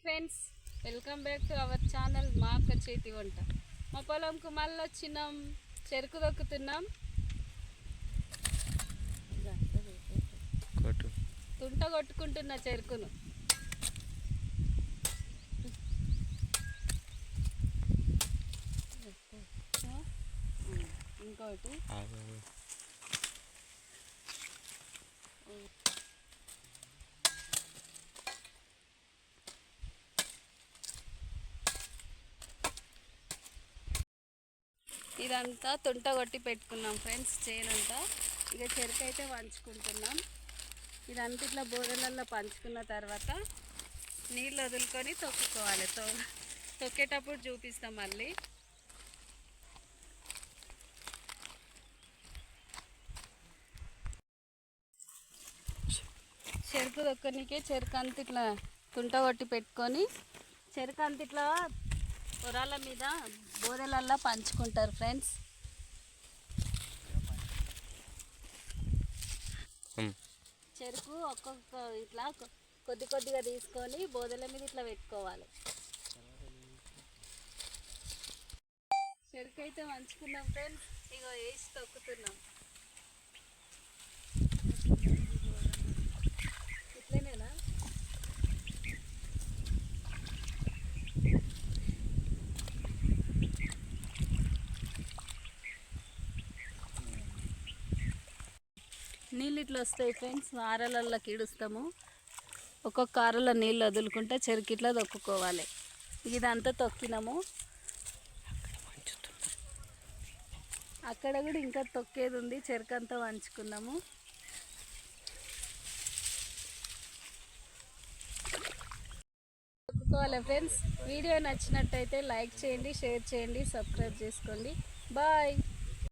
Friends, welcome back to our channel మా అక్క చేతి వంట. మా పొలంకు మళ్ళీ వచ్చినాం, చెరుకు దొక్కుతున్నాం. తుంట కొట్టుకుంటున్న చెరుకును. ఇంకోటి ఇదంతా తుంట కొట్టి పెట్టుకున్నాం ఫ్రెండ్స్, చేనంతా. ఇక చెరుకు అయితే పంచుకుంటున్నాం. ఇదంతా ఇట్లా బోదలల్లో పంచుకున్న తర్వాత నీళ్ళు వదులుకొని తొక్కుకోవాలి. తొక్కేటప్పుడు చూపిస్తాం మళ్ళీ. చెరుకు దొక్కనికే చెరుకు అంత ఇట్లా తుంట కొట్టి పెట్టుకొని చెరుకు అంత ఇట్లా పొరాల మీద బోదెలల్లో పంచుకుంటారు ఫ్రెండ్స్. చెరుకు ఒక్కొక్క ఇట్లా కొద్ది కొద్దిగా తీసుకొని బోదెల మీద ఇట్లా పెట్టుకోవాలి. చెరుకు అయితే పంచుకున్నాం ఫ్రెండ్స్. ఇగో వేసి తొక్కుతున్నాం. ఇట్లనేనా? నీళ్ళు ఇట్లా వస్తాయి ఫ్రెండ్స్, ఆరలల్లోకి ఇడుస్తాము. ఒక్కొక్క ఆరలో నీళ్ళు వదులుకుంటే చెరుకు ఇట్లా తొక్కుకోవాలి. ఇదంతా తొక్కినాము. అక్కడ కూడా ఇంకా తొక్కేది ఉంది. చెరుకు అంతా వంచుకున్నాము. తొక్కుకోవాలి ఫ్రెండ్స్. వీడియో నచ్చినట్టయితే లైక్ చేయండి, షేర్ చేయండి, సబ్స్క్రైబ్ చేసుకోండి. బాయ్.